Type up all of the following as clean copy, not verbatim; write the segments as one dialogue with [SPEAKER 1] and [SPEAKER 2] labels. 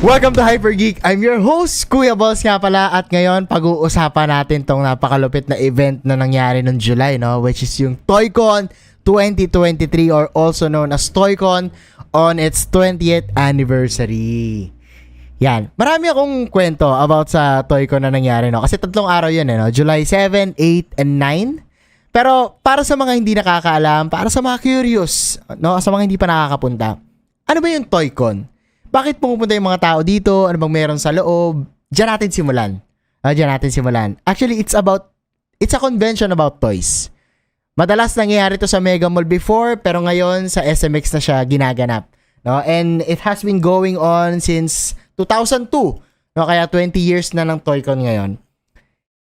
[SPEAKER 1] Welcome to Hypergeek. I'm your host, Kuya Balls nga pala. At ngayon, pag-uusapan natin tong napakalupit na event na nangyari noong July, no? Which is yung ToyCon 2023 or also known as ToyCon on its 20th anniversary. Yan. Marami akong kwento about sa ToyCon na nangyari, no? Kasi 3 araw yun, no? July 7, 8, and 9. Pero para sa mga hindi nakakaalam, para sa mga curious, no? Sa mga hindi pa nakakapunta, ano ba yung ToyCon? Bakit pumupunta yung mga tao dito? Ano bang meron sa loob? Diyan natin simulan. Actually, it's a convention about toys. Madalas nangyayari to sa Mega Mall before, pero ngayon sa SMX na siya ginaganap. No? And it has been going on since 2002. No? Kaya 20 years na ng ToyCon ngayon.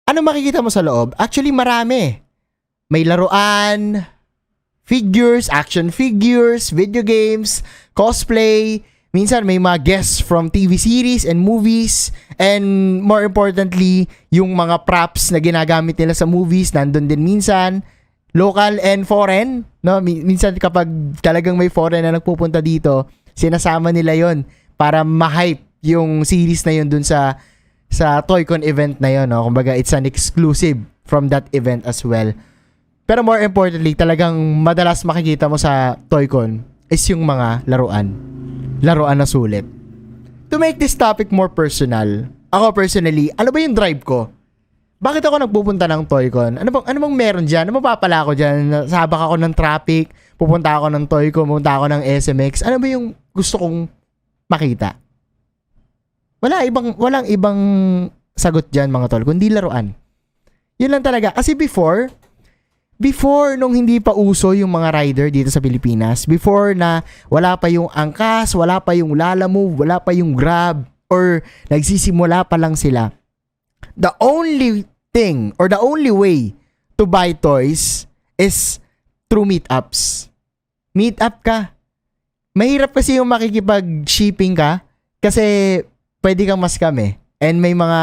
[SPEAKER 1] Ano makikita mo sa loob? Actually, marami. May laruan, figures, action figures, video games, cosplay. Minsan may mga guests from TV series and movies, and more importantly, yung mga props na ginagamit nila sa movies nandun din minsan, local and foreign, no? Minsan kapag talagang may foreign na nagpupunta dito, sinasama nila yon para ma-hype yung series na yun dun sa ToyCon event na yun, no? Kumbaga it's an exclusive from that event as well. Pero more importantly, talagang madalas makikita mo sa ToyCon is yung mga laruan na sulit. To make this topic more personal, ako personally, ano ba yung drive ko? Bakit ako nagpupunta ng ToyCon? Ano bang meron dyan? Ano mapapala ako dyan? Sabak ako ng traffic, pupunta ako ng ToyCon, pupunta ako ng SMX. Ano ba yung gusto kong makita? Walang ibang sagot dyan mga tol, kundi laruan. Yun lang talaga. Kasi before nung hindi pa uso yung mga rider dito sa Pilipinas, before na wala pa yung Angkas, wala pa yung Lalamove, wala pa yung Grab, or nagsisimula pa lang sila, the only thing or the only way to buy toys is through meetups. Meetup ka. Mahirap kasi yung makikipag-shipping ka kasi pwede kang ma-scam eh. And may mga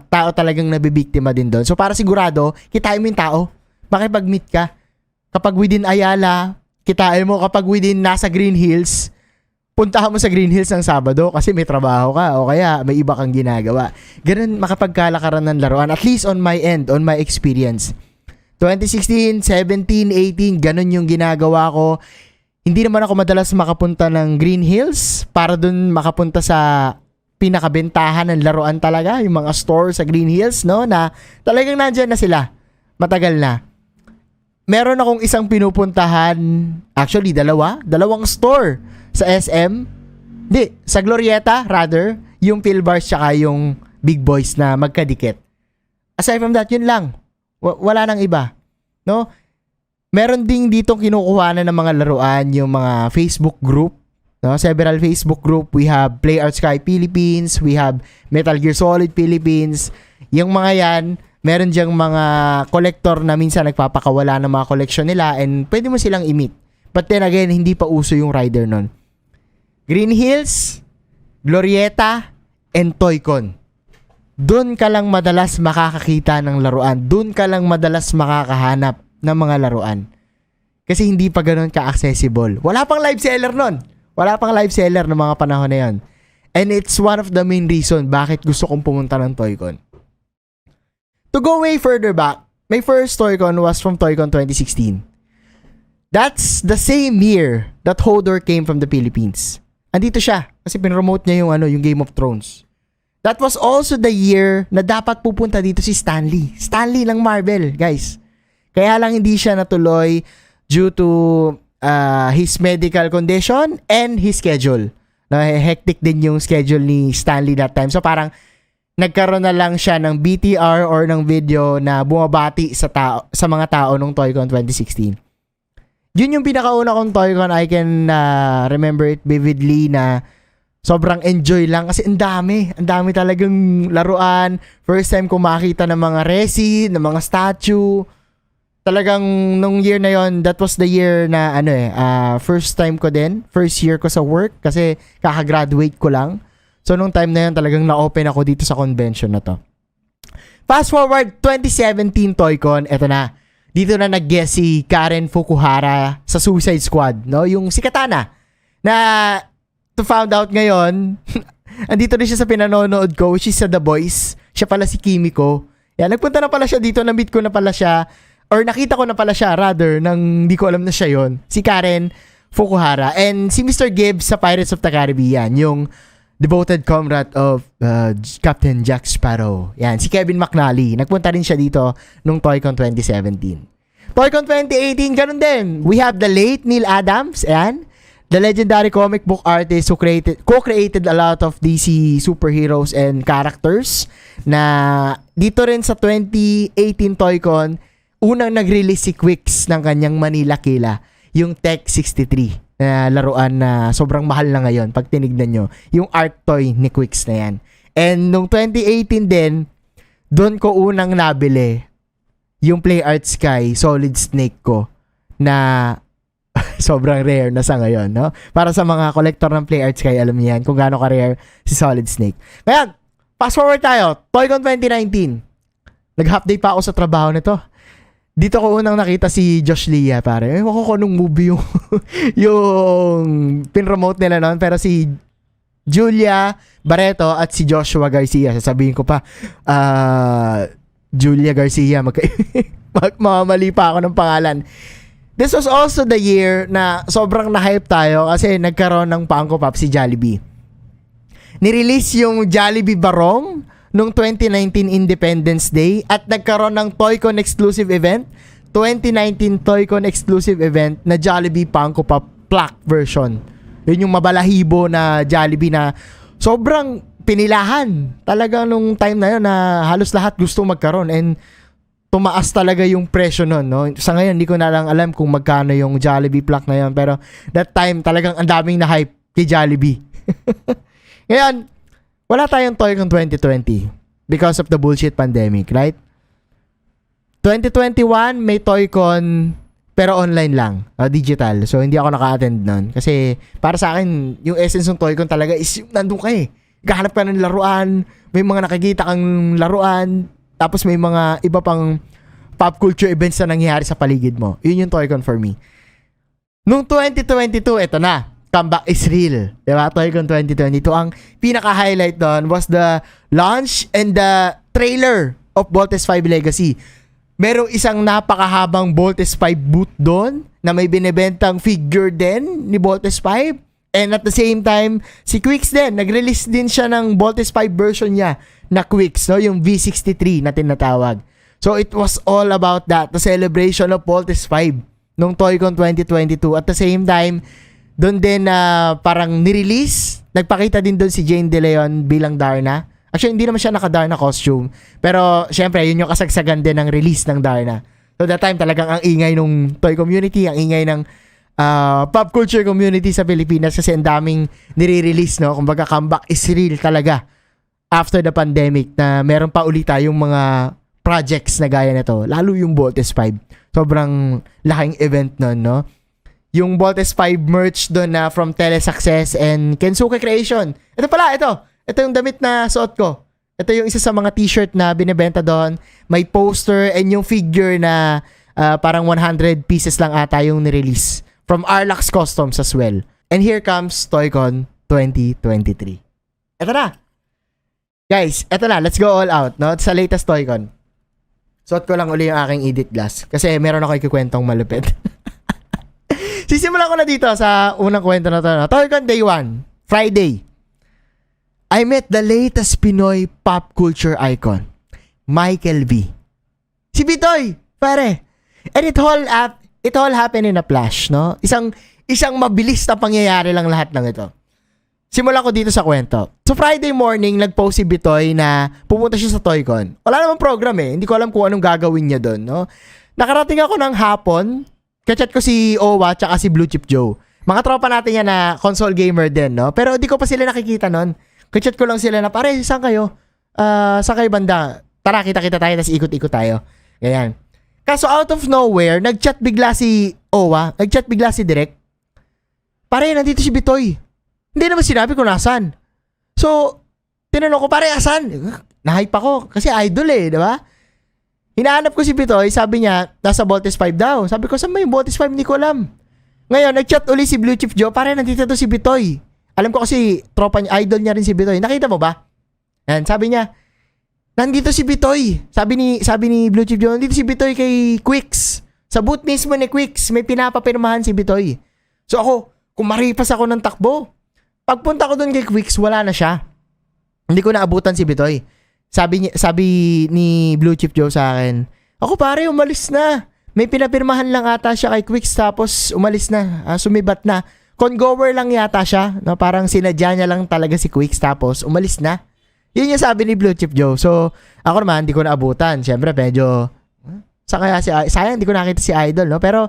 [SPEAKER 1] tao talagang nabibiktima din doon. So para sigurado, kitain mo yung tao. Makipag-meet ka. Kapag within Ayala, kitain mo. Kapag within nasa Green Hills, puntahan mo sa Green Hills ng Sabado kasi may trabaho ka o kaya may iba kang ginagawa. Ganun makapagkalakaran ng laruan. At least on my end, on my experience. 2016, 17, 18, ganun yung ginagawa ko. Hindi naman ako madalas makapunta ng Green Hills para dun makapunta sa pinakabentahan ng laruan talaga. Yung mga store sa Green Hills, no? Na talagang nandyan na sila. Matagal na. Meron akong isang pinupuntahan, actually dalawang store sa SM. Sa Glorieta rather, yung Philbars tsaka yung Big Boys na magkadikit. Aside from that, yun lang. Wala nang iba. No? Meron ding dito kinukuhanan ng mga laruan, yung mga Facebook group. No? Several Facebook group. We have Play Art Sky Philippines, we have Metal Gear Solid Philippines. Yung mga yan, meron diyang mga collector na minsan nagpapakawala ng mga collection nila and pwede mo silang i-meet. But then again, hindi pa uso yung rider nun. Green Hills, Glorieta, and ToyCon. Doon ka lang madalas makakakita ng laruan. Doon ka lang madalas makakahanap ng mga laruan. Kasi hindi pa ganun ka-accessible. Wala pang live seller nun. Wala pang live seller ng mga panahon na yun. And it's one of the main reason bakit gusto kong pumunta ng ToyCon. To go way further back, my first ToyCon was from ToyCon 2016. That's the same year that Hodor came from the Philippines. Andito siya kasi pinromote niya yung Game of Thrones. That was also the year na dapat pupunta dito si Stanley. Stanley ng Marvel, guys. Kaya lang hindi siya natuloy due to his medical condition and his schedule. Hectic din yung schedule ni Stanley that time. So parang nagkaroon na lang siya ng BTR or ng video na bumabati sa mga tao nung ToyCon 2016. Yun yung pinakauna kong ToyCon. I can remember it vividly na sobrang enjoy lang kasi ang dami talagang laruan. First time ko makita ng mga resin, ng mga statue. Talagang nung year na yon, that was the year na first time ko din, first year ko sa work kasi kakagraduate ko lang. So, nung time na yun, talagang na-open ako dito sa convention na to. Fast forward, 2017 ToyCon, eto na. Dito na nag-guest si Karen Fukuhara sa Suicide Squad, no? Yung si Katana. Na, to found out ngayon, andito rin siya sa pinanonood ko, which is sa The Boys. Siya pala si Kimiko. Yan, nagpunta na pala siya dito, na-meet ko na pala siya, or nakita ko na pala siya, rather, nang di ko alam na siya yon. Si Karen Fukuhara. And si Mr. Gibbs sa Pirates of the Caribbean, yung devoted comrade of Captain Jack Sparrow. Yan, si Kevin McNally. Nagpunta rin siya dito nung ToyCon 2017. ToyCon 2018, ganun din. We have the late Neil Adams, ayan, the legendary comic book artist who co-created a lot of DC superheroes and characters, na dito rin sa 2018 ToyCon, unang nag-release si Quicks ng kanyang Manila Killa, yung Tech 63 na laruan na sobrang mahal na ngayon pag tinignan nyo, yung art toy ni Quicks na yan. And nung 2018 din, doon ko unang nabili yung Play Art Sky Solid Snake ko, na sobrang rare na sa ngayon, no? Para sa mga collector ng Play Art Sky, alam niyo yan kung gaano ka-rare si Solid Snake. Kaya, fast forward tayo, ToyCon 2019. Nag-half day pa ako sa trabaho nito. Dito ko unang nakita si Josh Lia, pare. Ewan ko kung anong movie yung yung pin-remote nila noon, pero si Julia Barreto at si Joshua Garcia, sasabihin ko pa, Julia Garcia, mamamali pa ako ng pangalan. This was also the year na sobrang na-hype tayo kasi nagkaroon ng Funko Pop si Jollibee. Nirelease yung Jollibee Barong nung 2019 Independence Day at nagkaroon ng ToyCon exclusive event, 2019 ToyCon exclusive event na Jollibee Funko Pop Black version. Yun yung mabalahibo na Jollibee na sobrang pinilahan talaga nung time na yun, na halos lahat gusto magkaroon, and tumaas talaga yung presyo nun, no? Sa ngayon, hindi ko na lang alam kung magkano yung Jollibee Black na yun, pero that time talagang ang daming na-hype kay Jollibee. Ngayon, wala tayong ToyCon 2020 because of the bullshit pandemic, right? 2021 may ToyCon pero online lang, digital. So hindi ako naka-attend nun kasi para sa akin yung essence ng ToyCon talaga is yung nandun ka eh. Gahanap ka ng laruan, may mga nakikita kang laruan, tapos may mga iba pang pop culture events na nangyayari sa paligid mo. Yun yung ToyCon for me. Nung 2022, eto na. Comeback is real. Diba? ToyCon 2022. Ang pinaka-highlight doon was the launch and the trailer of Voltes 5 Legacy. Merong isang napakahabang Voltes 5 booth doon na may binibentang figure din ni Voltes 5. And at the same time, si Quicks din. Nag-release din siya ng Voltes 5 version niya na Quicks, no? Yung V63 na tinatawag. So it was all about that. The celebration of Voltes 5 nung ToyCon 2022. At the same time, doon din na parang nirelease, nagpakita din doon si Jane De Leon bilang Darna. Actually, hindi naman siya naka-Darna costume. Pero, syempre, yun yung kasagsagan din ng release ng Darna. So, that time, talagang ang ingay nung toy community, ang ingay ng pop culture community sa Pilipinas kasi ang daming nire-release, no? Kumbaga, comeback is real talaga after the pandemic na meron pa ulit tayong mga projects na gaya nito. Lalo yung Voltes 5. Sobrang laking event nun, no? Yung Voltes 5 merch doon na from Telesuccess and Kensuke Creation. Ito pala, ito. Ito yung damit na suot ko. Ito yung isa sa mga t-shirt na binibenta doon. May poster and yung figure na parang 100 pieces lang ata yung nirelease. From Arlax Customs as well. And here comes ToyCon 2023. Ito na. Guys, ito na. Let's go all out, no? Sa latest ToyCon. Suot ko lang uli yung aking edit glass. Kasi meron ako ikukwentong malupit. Sisimulan ko na dito sa unang kwento na to. ToyCon Day 1, Friday. I met the latest Pinoy pop culture icon, Michael V. Si Bitoy, pare. And it all happened in a flash, no? Isang mabilis na pangyayari lang lahat ng ito. Simulan ko dito sa kwento. So Friday morning, nag-post si Bitoy na pupunta siya sa ToyCon. Wala namang program eh. Hindi ko alam kung anong gagawin niya doon, no? Nakarating ako ng hapon. Kachat ko si Owa tsaka si Blue Chip Joe. Mga tropa natin yan na console gamer din, no? Pero di ko pa sila nakikita nun. Kachat ko lang sila na, pare, saan kayo? Saan kayo banda? Tara, kita-kita tayo, tas ikot-ikot tayo. Ganyan. Kaso out of nowhere, nag-chat bigla si Owa, nag-chat bigla si Direk. Pare, nandito si Bitoy. Hindi naman sinabi kung nasan. So, tinanong ko, pare, asan? Na-hype ako, kasi idol eh, di ba? Hinahanap ko si Bitoy, sabi niya, nasa Voltes 5 daw. Sabi ko, saan ba yung Voltes 5? Hindi ko alam. Ngayon, nag-chat uli si Blue Chief Joe, pare, nandito to si Bitoy. Alam ko kasi tropa niya, idol niya rin si Bitoy. Nakita mo ba? Yan, sabi niya, nandito si Bitoy. Sabi ni Blue Chip Joe, nandito si Bitoy kay Quicks. Sa booth mismo ni Quicks, may pinapapirmahan si Bitoy. So ako, kumaripas ako ng takbo. Pagpunta ko doon kay Quicks, wala na siya. Hindi ko naabutan si Bitoy. Sabi ni Blue Chip Joe sa akin, ako pare, umalis na. May pinapirmahan lang ata siya kay Quicks tapos umalis na. Sumibat na. Congover lang yata siya. No? Parang sinadya niya lang talaga si Quicks tapos umalis na. Yun yung sabi ni Blue Chip Joe. So, ako naman, hindi ko naabutan. Siyempre, medyo, sayang, hindi ko nakita si Idol, no? Pero,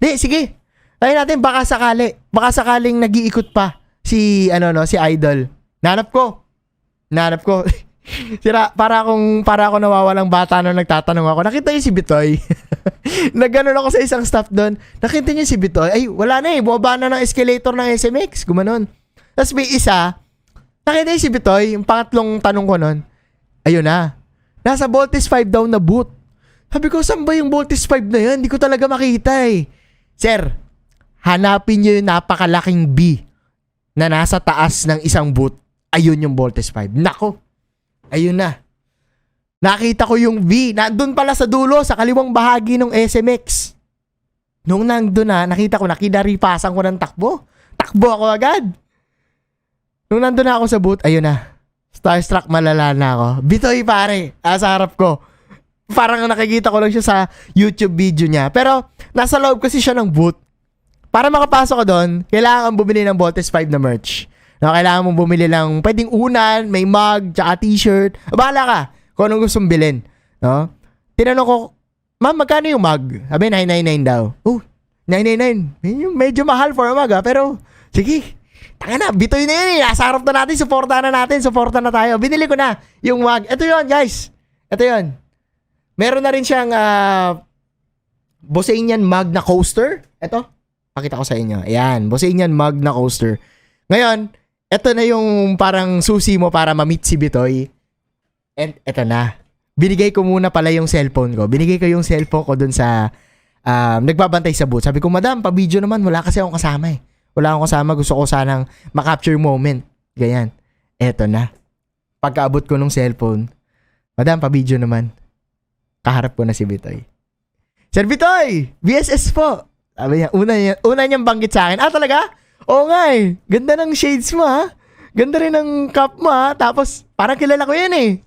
[SPEAKER 1] sige. Tayo natin, baka sakaling nag-iikot pa si Idol. Nanap ko. Para ako nawawalang bata nung nagtatanong ako. Nakita niyo si Bitoy? Nagganon ako sa isang staff doon. Nakita niyo si Bitoy? Ay, wala na bumaba na ng escalator ng SMX. Gumanon. Tapos may isa, nakita niyo si Bitoy? Yung pangatlong tanong ko nun, ayun na. Nasa Voltes 5 daw na booth. Sabi ko, saan ba yung Voltes 5 na yan? Hindi ko talaga makita Sir, hanapin niyo yung napakalaking B na nasa taas ng isang booth. Ayun yung Voltes 5. Nako. Ayun na. Nakita ko yung V. Nandun pala sa dulo, sa kaliwang bahagi ng SMX. Nung nandun nakita ko, nakinaripasan ko ng takbo. Takbo ako agad. Nung nandun na ako sa booth, ayun na. Starstruck malala na ako. Bitoy pare, sa harap ko. Parang nakikita ko lang siya sa YouTube video niya. Pero, nasa loob kasi siya ng booth. Para makapasok ko doon, kailangan bumili ng Voltes 5 na merch. No, kailangan mong bumili lang, pwedeng unan, may mug, tsaka t-shirt. Bahala ka kung anong gustong bilhin. No? Tinanong ko, ma'am, magkano yung mug? Sabi, 999 daw. 999. Medyo mahal for a mug pero sige. Tanga na, Bitoy na yun Nasa harap na natin, supportan na tayo. Binili ko na yung mug. Ito yun, guys. Ito yun. Meron na rin siyang Bosanian mug na coaster. Ito, pakita ko sa inyo. Ayan, Bosanian mug na coaster. Ngayon, ito na yung parang susi mo para ma-meet si Bitoy. And ito na. Binigay ko muna pala yung cellphone ko. Binigay ko yung cellphone ko dun sa nagbabantay sa booth. Sabi ko, madam, pa-video naman. Wala kasi akong kasama Wala akong kasama. Gusto ko sanang ma-capture moment. Ganyan. Eto na. Pagkaabot ko ng cellphone, madam, pa-video naman. Kaharap ko na si Bitoy. Sir Bitoy! VSS po! Sabi niya, una niyang banggit sa akin. Talaga? Oo nga Ganda ng shades mo Ganda rin ng cap mo Tapos parang kilala ko yan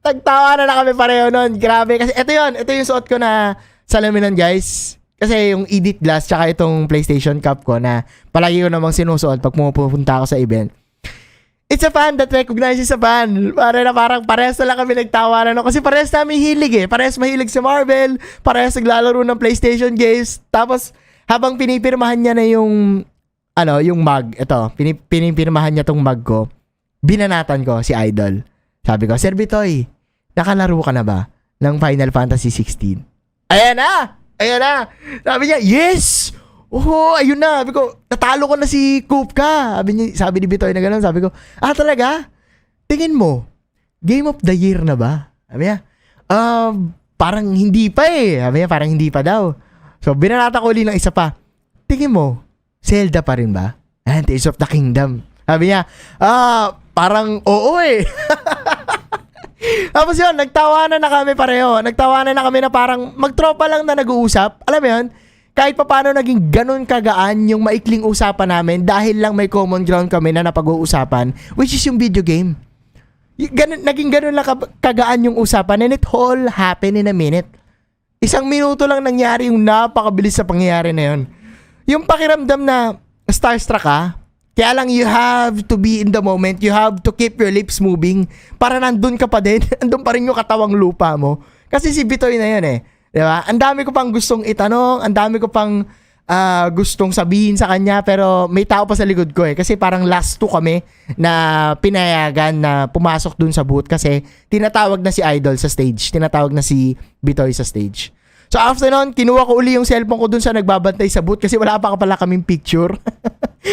[SPEAKER 1] Tagtawa na kami pareho nun. Grabe. Kasi ito yung suot ko na salaminan guys. Kasi yung edit glass tsaka itong PlayStation cap ko na palagi ko namang sinusuot pag pupunta ako sa event. It's a fan that recognizes a fan. Parang parehas na lang kami nagtawanan Kasi parehas namin hilig Parehas mahilig sa Marvel. Parehas naglalaro ng PlayStation games. Tapos habang pinipirmahan niya na yung mug, ito, pinipirmahan niya tong mug ko, binanatan ko si Idol. Sabi ko, Sir Bitoy, nakalaro ka na ba ng Final Fantasy 16? Ayan na! Sabi niya, yes! Ayun na. Sabi ko, natalo ko na si Kupka. Sabi ni Bitoy na gano'n. Sabi ko, talaga? Tingin mo, Game of the Year na ba? Sabi niya, parang hindi pa Sabi niya, parang hindi pa daw. So, binanata ko ulit ng isa pa. Tingin mo, Zelda pa rin ba? Tears of the Kingdom. Sabi niya, parang oo Tapos yun, nagtawanan na kami pareho. Nagtawanan na kami na parang magtropa lang na nag-uusap. Alam mo yun, kahit pa paano naging ganun kagaan yung maikling usapan namin dahil lang may common ground kami na napag-uusapan, which is yung video game. Naging ganun lang kagaan yung usapan and it all happened in a minute. 1 minuto lang nangyari yung napakabilis sa pangyayari na yun. Yung pakiramdam na starstruck ka, kaya lang you have to be in the moment, you have to keep your lips moving para nandun ka pa din, andun pa rin yung katawang lupa mo. Kasi si Bitoy na yan diba? Ang dami ko pang gustong itanong, ang dami ko pang gustong sabihin sa kanya, pero may tao pa sa likod ko kasi parang last 2 kami na pinayagan na pumasok dun sa booth kasi tinatawag na si Idol sa stage, tinatawag na si Bitoy sa stage. So after nun, kinuha ko uli yung cellphone ko dun sa nagbabantay sa booth kasi wala pa pala kaming picture.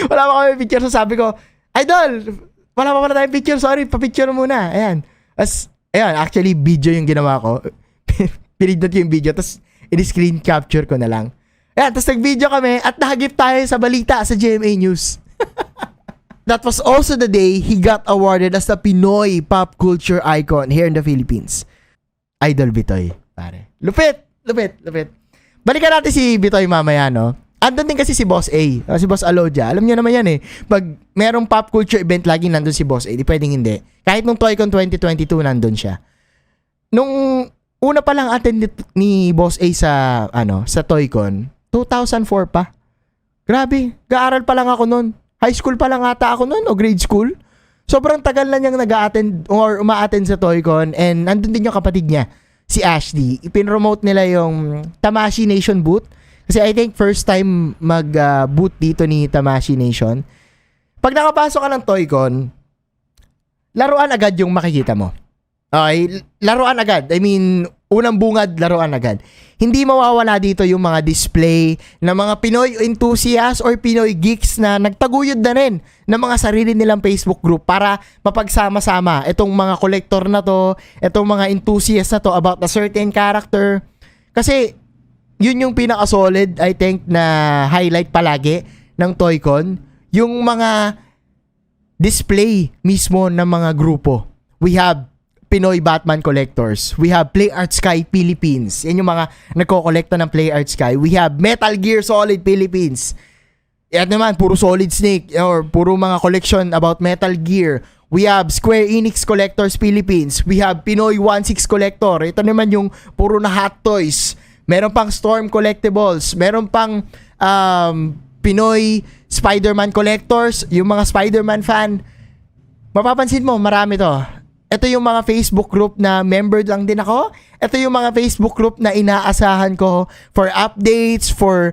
[SPEAKER 1] Wala pa kaming picture. So sabi ko, Idol, wala pa pala tayong picture. Sorry, pa-picture muna. Ayan. Actually, video yung ginawa ko. Pinindot ko yung video. Tapos, in-screen capture ko na lang. Ayan, tapos nag-video kami at nahagip tayo sa balita sa GMA News. that was also the day he got awarded as the Pinoy pop culture icon here in the Philippines. Idol Bitoy, pare. Lupit. Balikan natin si Bitoy mamaya, no? Andun din kasi si Boss A, si Boss Alodia. Alam niyo naman yan eh. Pag merong pop culture event, lagi nandun si Boss A. Di pwedeng hindi. Kahit nung ToyCon 2022, nandun siya. Nung una pa lang attend ni Boss A sa ToyCon, 2004 pa. Grabe, gaaral pa lang ako nun. High school pa lang ata ako nun o grade school. Sobrang tagal na niyang nag-a-attend or uma-attend sa ToyCon, and nandun din yung kapatid niya, si Ashley. Ipinromote nila yung Tamashii Nation booth. Kasi I think first time mag-boot dito ni Tamashii Nation. Pag nakapasok ka ng ToyCon, laruan agad yung makikita mo. Okay? Laruan agad. I mean, unang bungad, laruan agad. Hindi mawawala dito yung mga display ng mga Pinoy enthusiasts or Pinoy geeks na nagtaguyod na rin ng mga sarili nilang Facebook group para mapagsama-sama itong mga collector na to, itong mga enthusiasts na to about a certain character. Kasi yun yung pinaka-solid, I think, na highlight palagi ng ToyCon. Yung mga display mismo ng mga grupo. We have Pinoy Batman collectors. We have Play Art Sky Philippines. Yan yung mga nagko-collecta ng Play Art Sky. We have Metal Gear Solid Philippines. Yan naman, puro Solid Snake or puro mga collection about Metal Gear. We have Square Enix Collectors Philippines. We have Pinoy 1/6 Collector. Ito naman yung puro na hot toys. Meron pang Storm Collectibles. Meron pang Pinoy Spider-Man Collectors. Yung mga Spider-Man fan. Mapapansin mo, marami to. Ito yung mga Facebook group na member lang din ako. Ito yung mga Facebook group na inaasahan ko for updates, for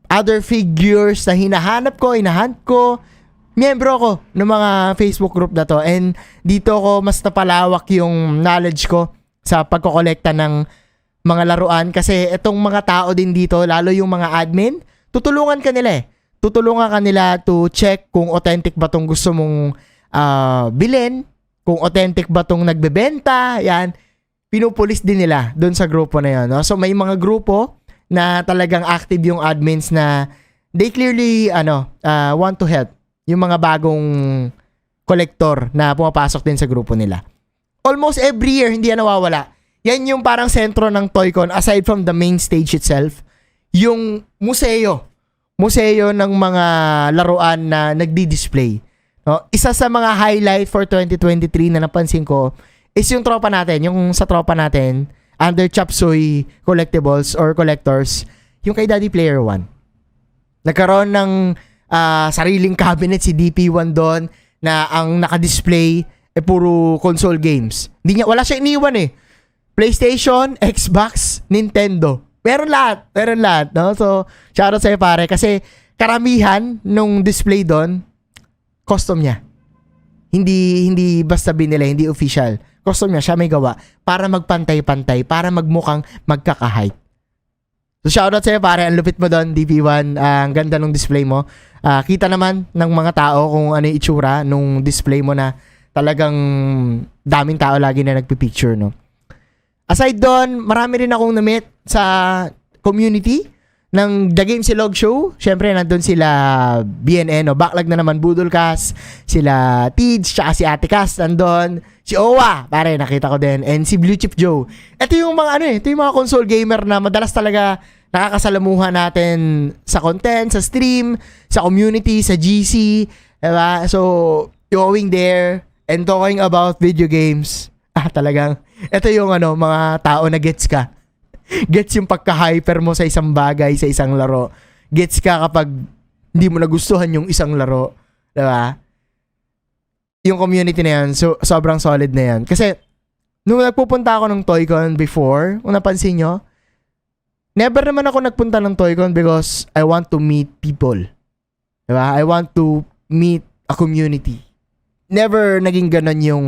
[SPEAKER 1] other figures na hinahanap ko, inahunt ko. Miyembro ako ng mga Facebook group na to. And dito ko mas napalawak yung knowledge ko sa pagkokolekta ng mga laruan. Kasi itong mga tao din dito, lalo yung mga admin, tutulungan ka nila eh. Tutulungan ka nila to check kung authentic ba tong gusto mong bilhin, kung authentic ba tong nagbebenta, yan. Pinupulis din nila doon sa grupo na yun. No? So may mga grupo na talagang active yung admins na they clearly want to help yung mga bagong collector na pumapasok din sa grupo nila. Almost every year, hindi yan nawawala. Yan yung parang sentro ng ToyCon aside from the main stage itself. Yung museo. Museo ng mga laruan na nagdi-display. No? Isa sa mga highlight for 2023 na napansin ko is yung tropa natin, yung sa tropa natin, under Chapsoy Collectibles or Collectors, yung kay Daddy Player One. Nagkaroon ng sariling cabinet si DP1 doon na ang naka-display puro console games. Wala siya iniwan eh. PlayStation, Xbox, Nintendo. Meron lahat, no? So, shoutout sa'yo pare kasi karamihan nung display doon, custom niya. Hindi basta binili, hindi official. Custom niya, siya may gawa para magpantay-pantay, para magmukhang magkaka-height. So, shoutout sa'yo pare, ang lupit mo doon, DP1. Ang ganda ng display mo. Kita naman ng mga tao kung ano yung itsura nung display mo na talagang daming tao lagi na nagpipicture, no? Aside doon, marami rin akong na-meet sa community ng The Game Silog Show. Siyempre, nandun sila BNN, no? Backlog na naman, Budolcast, sila Tids, tsaka si Ate Cass, nandun. Si Owa, pare, nakita ko din. And si Blue Chip Joe. Ito yung mga ito yung mga console gamer na madalas talaga nakakasalamuhan natin sa content, sa stream, sa community, sa GC. Diba? So, going there and talking about video games. Talagang, ito yung mga tao na gets ka. Gets yung pagka-hyper mo sa isang bagay, sa isang laro. Gets ka kapag hindi mo nagustuhan yung isang laro. Diba? Yung community na yan, so, sobrang solid na yan. Kasi, nung nagpupunta ako ng ToyCon before, kung napansin nyo, never naman ako nagpunta ng ToyCon because I want to meet people. Diba? I want to meet a community. Never naging ganun yung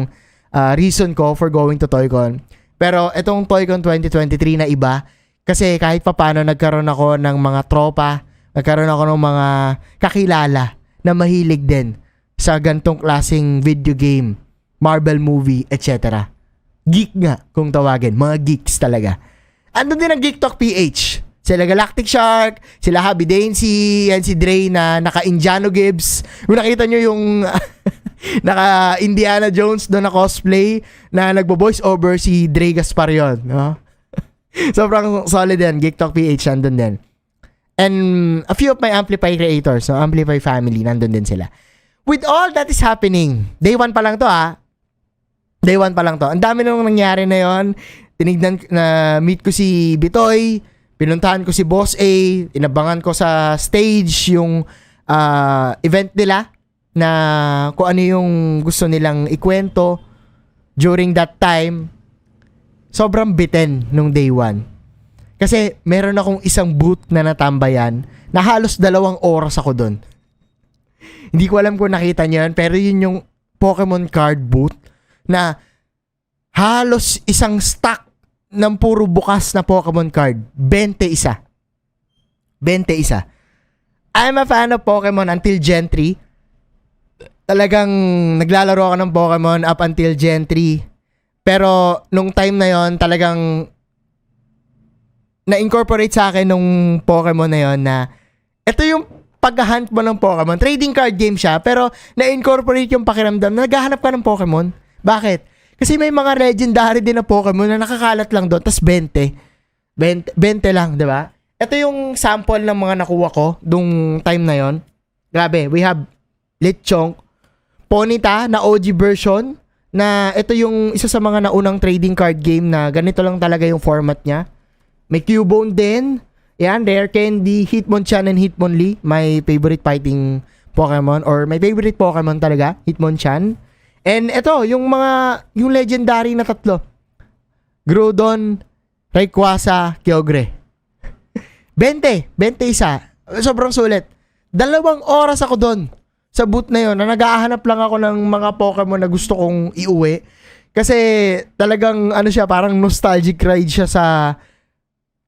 [SPEAKER 1] reason ko for going to ToyCon. Pero itong ToyCon 2023 na iba, kasi kahit papaano nagkaroon ako ng mga tropa, nagkaroon ako ng mga kakilala na mahilig din sa gantong klaseng video game, Marvel movie, etc. Geek nga kung tawagin, mga geeks talaga. Andun din ang Geek Talk PH. Sila Galactic Shark, sila Happy Daisy, yan si Dre na naka-Indiano Gibbs. Kung nakita nyo yung naka-Indiana Jones doon na cosplay na nagbo-voice over, si Dre Gaspar yun. No? Sobrang solid yan. Geek Talk PH nandun din. And a few of my Amplify creators, no? Amplify family, nandun din sila. With all that is happening, day 1 pa lang to Day 1 pa lang to. Ang dami nang nangyari na yon. Tinignan na meet ko si Bitoy, pinuntahan ko si Boss A, inabangan ko sa stage yung event nila na kung ano yung gusto nilang ikwento during that time. Sobrang biten nung day 1. Kasi meron akong isang booth na natambayan na halos 2 oras ako doon. Hindi ko alam kung nakita niyo yan, pero yun yung Pokemon card booth na halos isang stack ng puro bukas na Pokemon card. 21. I'm a fan of Pokemon until Gen 3. Talagang naglalaro ako ng Pokemon up until Gen 3. Pero nung time na yon talagang na-incorporate sa akin nung Pokemon na yon na ito yung pag-hunt mo ng Pokemon. Trading card game siya, pero na-incorporate yung pakiramdam na naghahanap ka ng Pokemon. Bakit? Kasi may mga legendary din na Pokemon na nakakalat lang doon, tas 20 lang, di ba? Ito yung sample ng mga nakuha ko dung time na yon. Grabe, we have Lechonk, Ponyta na OG version, na ito yung isa sa mga naunang trading card game na ganito lang talaga yung format niya. May Cubone din. Yan, Rare Candy, Hitmonchan and Hitmonlee. My favorite fighting Pokemon, or my favorite Pokemon talaga, Hitmonchan. And ito, yung legendary na 3. Groudon, Rayquaza, Kyogre. 21. Sobrang sulit. 2 oras ako doon sa booth na yon na nag-ahanap lang ako ng mga Pokemon na gusto kong iuwi. Kasi talagang siya, parang nostalgic ride siya sa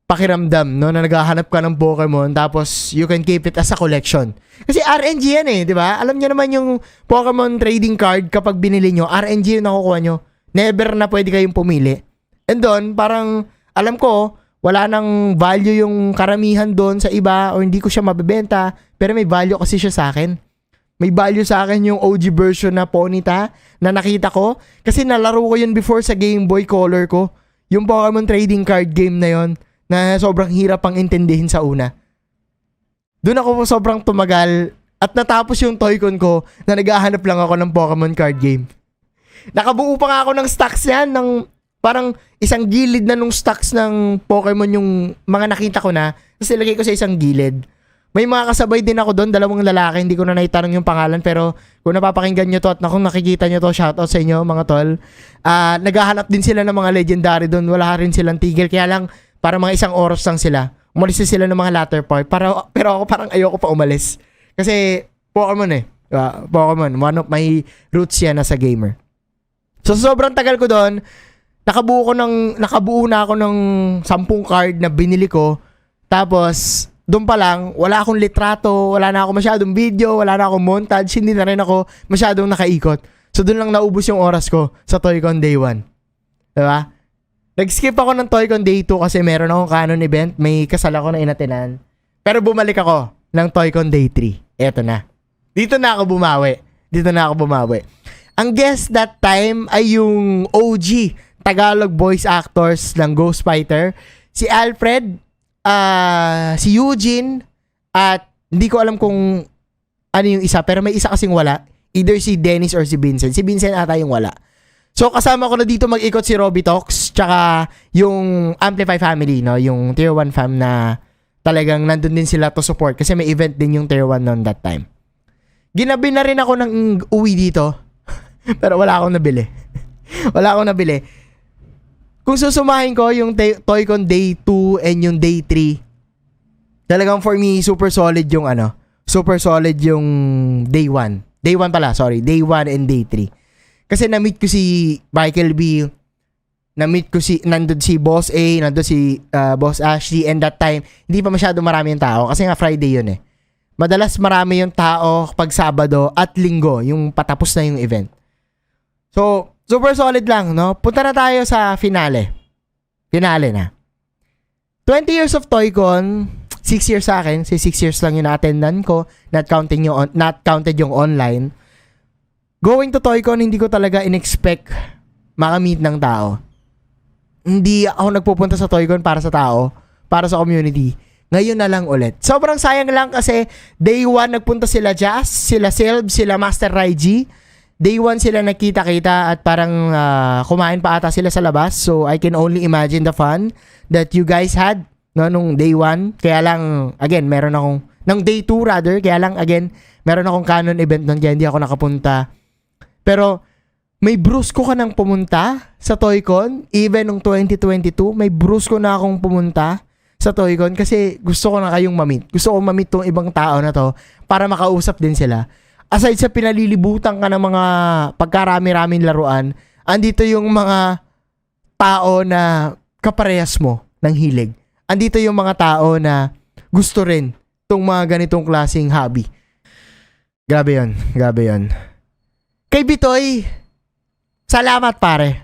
[SPEAKER 1] pakiramdam, no, na naghahanap ka ng Pokemon tapos you can keep it as a collection. Kasi RNG yan di ba? Alam niyo naman yung Pokemon trading card, kapag binili nyo, RNG yung nakukuha nyo. Never na pwede kayong pumili. And doon, parang, alam ko, wala nang value yung karamihan doon sa iba o hindi ko siya mabebenta, pero may value kasi siya sa akin. May value sa akin yung OG version na Ponyta na nakita ko kasi nalaro ko yun before sa Game Boy Color ko. Yung Pokemon trading card game na yon na sobrang hirap pang intindihin sa una. Doon ako sobrang tumagal at natapos yung Toy-Con ko na naghahanap lang ako ng Pokemon card game. Nakabuo pa nga ako ng stocks yan, ng parang isang gilid na nung stocks ng Pokemon yung mga nakita ko na, tapos ilagay ko sa isang gilid. May mga kasabay din ako doon, 2 lalaki, hindi ko na naitanong yung pangalan, pero kung napapakinggan nyo to at kung nakikita nyo to, shoutout sa inyo mga tol. Naghahanap din sila ng mga legendary doon, wala rin silang tigil, kaya lang para mga 1 oras lang sila. Umalis sila ng mga latter part. Pero ako parang ayoko pa umalis. Kasi Pokemon Pokemon. One of my roots yan as a gamer. So sobrang tagal ko doon. Nakabuo na ako ng 10 card na binili ko. Tapos doon pa lang, wala akong litrato, wala na ako masyadong video, wala na akong montage, hindi na rin ako masyadong nakaikot. So doon lang naubos yung oras ko sa Toy-Con Day 1. Diba? Nag-skip ako ng Toy-Con Day 2 kasi meron akong canon event. May kasal ako na inatinan. Pero bumalik ako ng Toy-Con Day 3. Eto na. Dito na ako bumawi. Ang guest that time ay yung OG Tagalog voice actors ng Ghost Fighter. Si Alfred, si Eugene, at hindi ko alam kung ano yung isa. Pero may isa kasing wala. Either si Dennis or si Vincent. Si Vincent ata yung wala. So kasama ko na dito mag-ikot si Robby Talks tsaka yung Amplify family, no, yung Tier 1 fam na talagang nandun din sila to support kasi may event din yung Tier 1 noon that time. Ginabi na rin ako ng uwi dito pero wala akong nabili. Kung susumahin ko yung Toy-Con Day 2 and yung Day 3, talagang for me super solid yung Day 1. Day 1 and Day 3. Kasi na-meet ko si Michael B. Nandun si Boss A, nandun si Boss Ashley, and that time, hindi pa masyado marami yung tao kasi nga Friday yun Madalas marami yung tao pag Sabado at Linggo, yung patapos na yung event. So, super solid lang, no? Punta na tayo sa finale. Finale na. 20 years of Toycon, 6 years sa akin. 6 years lang yung na-attendan ko. Not counted yung online. Going to Toycon, hindi ko talaga in-expect makamit ng tao. Hindi ako nagpupunta sa Toycon para sa tao, para sa community. Ngayon na lang ulit. Sobrang sayang lang kasi day 1 nagpunta sila Jazz, sila Silb, sila Master Raiji. Day 1 sila nagkita-kita at parang kumain pa ata sila sa labas. So I can only imagine the fun that you guys had nung day 1. Kaya lang, again, meron akong, nung day 2 rather, kaya lang, again, meron akong canon event nun kaya hindi ako nakapunta. Pero may brusko ka nang pumunta sa Toycon. Even nung 2022, may brusko na akong pumunta sa Toycon kasi gusto ko na kayong mamit. Gusto ko mamit tong ibang tao na to para makausap din sila. Aside sa pinalilibutan ka ng mga pagkarami-raming laruan, andito yung mga tao na kaparehas mo ng hilig. Andito yung mga tao na gusto rin tong mga ganitong klaseng hobby. Grabe yun. Grabe yun. Kay Bitoy, salamat pare.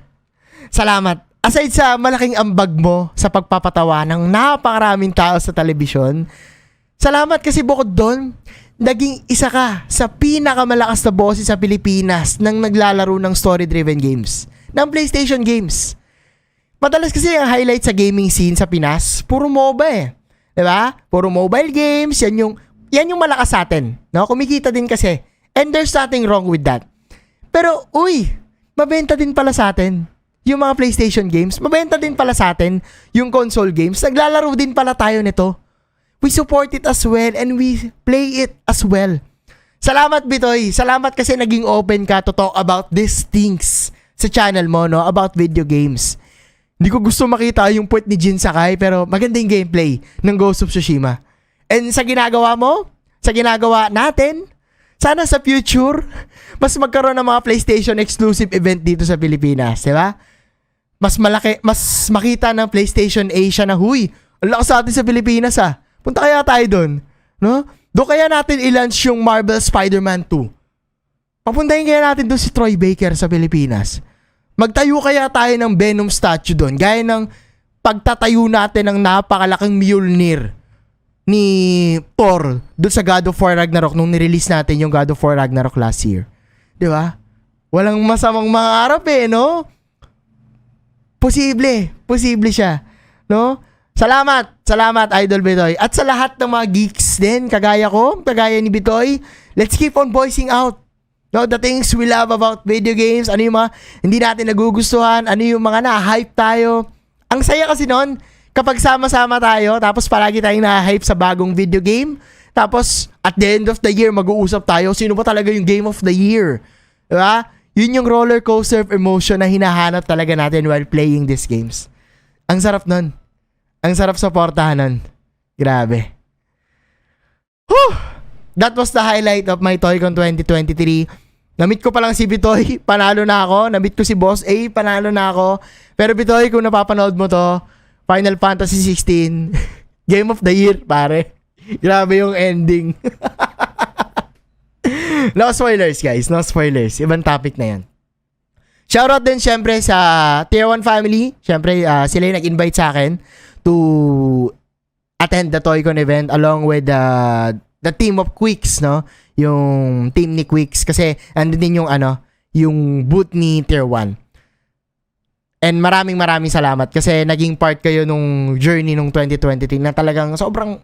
[SPEAKER 1] Salamat. Aside sa malaking ambag mo sa pagpapatawa ng napakaraming tao sa telebisyon, salamat kasi bukod doon, naging isa ka sa pinakamalakas na boses sa Pilipinas nang naglalaro ng story-driven games, ng PlayStation games. Madalas kasi ang highlight sa gaming scene sa Pinas, puro MOBA eh. Diba? Puro mobile games, yan yung malakas sa atin. No? Kumikita din kasi. And there's nothing wrong with that. Pero, mabenta din pala sa atin yung mga PlayStation games. Mabenta din pala sa atin yung console games. Naglalaro din pala tayo nito. We support it as well and we play it as well. Salamat, Bitoy. Salamat kasi naging open ka to talk about these things sa channel mo, no? About video games. Hindi ko gusto makita yung puwet ni Jin Sakai pero maganda yung gameplay ng Ghost of Tsushima. And sa ginagawa mo, sa ginagawa natin, sana sa future, mas magkaroon ng mga PlayStation exclusive event dito sa Pilipinas, di ba? Mas malaki, mas makita ng PlayStation Asia na, huy, ang lakas sa atin sa Pilipinas Punta kaya tayo doon, no? Doon kaya natin i-launch yung Marvel Spider-Man 2. Papuntahin kaya natin doon si Troy Baker sa Pilipinas. Magtayo kaya tayo ng Venom statue doon, gaya ng pagtatayo natin ng napakalaking Mjolnir ni Thor doon sa God of War Ragnarok nung nirelease natin yung God of War Ragnarok last year. Di ba? Walang masamang mangarap no? Posible siya, no? Salamat, Idol Bitoy. At sa lahat ng mga geeks din, kagaya ko, kagaya ni Bitoy, let's keep on voicing out. No, the things we love about video games, ano yung mga hindi natin nagugustuhan, ano yung mga na-hype tayo. Ang saya kasi nun, kapag sama-sama tayo, tapos palagi tayong na-hype sa bagong video game, tapos at the end of the year, mag-uusap tayo, sino ba talaga yung game of the year? Diba? Yun yung roller coaster of emotion na hinahanap talaga natin while playing these games. Ang sarap nun. Ang sarap supportahan nun. Grabe. Whew! That was the highlight of my Toycon 2023. Namit ko pa lang si Bitoy, panalo na ako. Namit ko si Boss A, panalo na ako. Pero Bitoy, kung napapanood mo to, Final Fantasy 16, Game of the Year, pare. Grabe yung ending. No spoilers, guys. No spoilers. Ibang topic na yan. Shoutout din syempre sa Tier 1 family. Syempre, sila yung nag-invite sa akin to attend the Toycon event along with the team of Quicks, no? Yung team ni Quicks. Kasi, andun din yung yung booth ni Tier 1. And maraming salamat kasi naging part kayo nung journey nung 2023 na talagang sobrang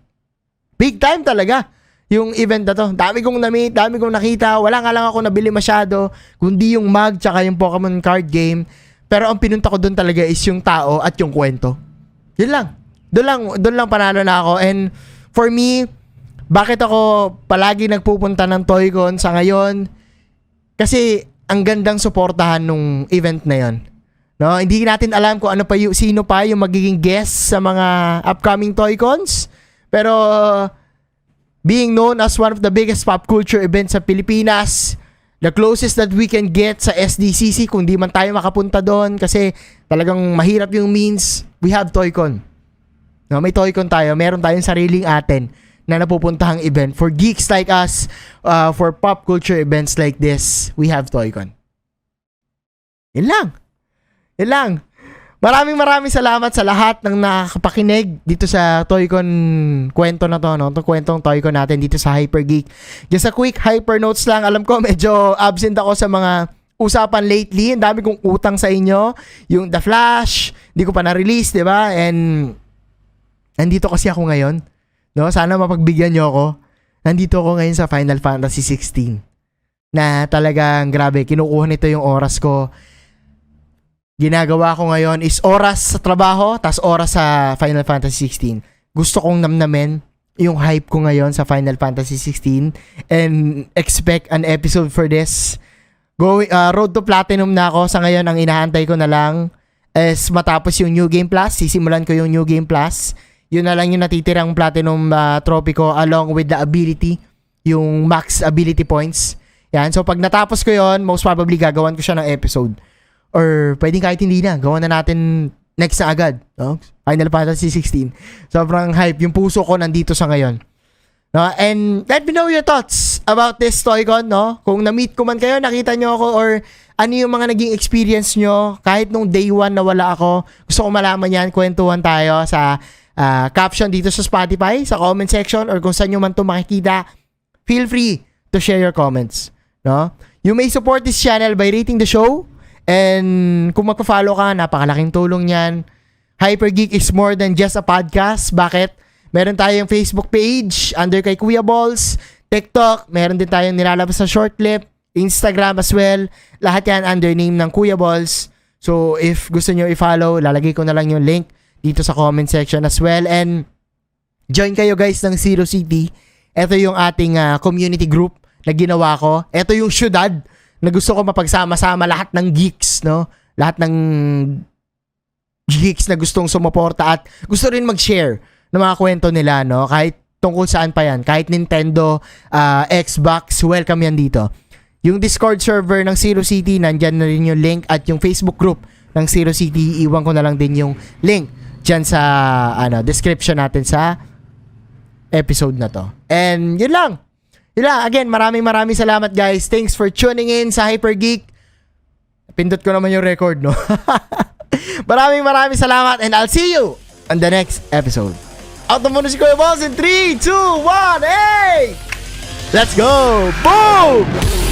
[SPEAKER 1] big time talaga yung event na to. Dami kong na-meet, dami kong nakita. Wala nga lang ako nabili masyado, kundi yung mug tsaka yung Pokemon card game. Pero ang pinunta ko doon talaga is yung tao at yung kwento. Yun lang. Doon lang panalo na ako. And for me, bakit ako palagi nagpupunta ng Toycon sa ngayon? Kasi ang gandang suportahan nung event na yon. No, hindi natin alam kung ano pa sino pa yung magiging guest sa mga upcoming Toycons. Pero being known as one of the biggest pop culture events sa Pilipinas, the closest that we can get sa SDCC kung di man tayo makapunta doon kasi talagang mahirap yung means, we have Toycon. No, may Toycon tayo, meron tayong sariling atin na napupuntahang event. For geeks like us, for pop culture events like this, we have Toycon. Yun lang. Maraming salamat sa lahat ng nakakapakinig dito sa Toycon kwento na to, no? Itong kwentong Toycon natin dito sa Hypergeek. Just a quick hyper notes lang. Alam ko medyo absent ako sa mga usapan lately. Ang dami kong utang sa inyo. Yung The Flash, hindi ko pa na-release, di ba? And nandito kasi ako ngayon. No? Sana mapagbigyan nyo ako. Nandito ako ngayon sa Final Fantasy 16. Na talagang grabe, kinukuha nito yung oras ko. Ginagawa ko ngayon is oras sa trabaho, tas oras sa Final Fantasy 16. Gusto kong namnamin yung hype ko ngayon sa Final Fantasy 16 and expect an episode for this. Road to Platinum na ako. Sa ngayon, ang inaantay ko na lang is matapos yung New Game Plus. Sisimulan ko yung New Game Plus. Yun na lang yung natitirang Platinum trophy ko along with the ability, yung max ability points. Yan. So, pag natapos ko yon, most probably gagawan ko siya ng episode. Or pwedeng kahit hindi na. Gawan na natin next na agad. No? Final Fantasy 16. Sobrang hype. Yung puso ko nandito sa ngayon. No? And let me know your thoughts about this Toycon. No? Kung na-meet ko man kayo, nakita nyo ako, or ano yung mga naging experience nyo. Kahit nung day 1 na wala ako. Gusto ko malaman yan. Kwentuhan tayo sa caption dito sa Spotify, sa comment section, or kung saan nyo man ito makikita. Feel free to share your comments. No? You may support this channel by rating the show. And kung magpa-follow ka, napakalaking tulong yan. Hypergeek is more than just a podcast. Bakit? Meron tayong Facebook page under kay Kuya Balls, TikTok, meron din tayong nilalabas sa short clip, Instagram as well. Lahat yan under name ng Kuya Balls. So if gusto nyo i-follow, lalagay ko na lang yung link dito sa comment section as well. And join kayo guys ng Zero City. Ito yung ating community group na ginawa ko. Ito yung syudad na gusto ko mapagsama-sama lahat ng geeks, no? Lahat ng geeks na gustong sumuporta at gusto rin mag-share ng mga kwento nila, no? Kahit tungkol saan pa yan. Kahit Nintendo, Xbox, welcome yan dito. Yung Discord server ng Zero City, nandyan na rin yung link, at yung Facebook group ng Zero City, iwan ko na lang din yung link dyan sa description natin sa episode na to. And yun lang. Again, maraming salamat guys. Thanks for tuning in sa Hypergeek. Pindot ko naman yung record, no? maraming salamat, and I'll see you on the next episode. Out na muna si Kuya Balls in 3, 2, 1, hey! Let's go! Boom!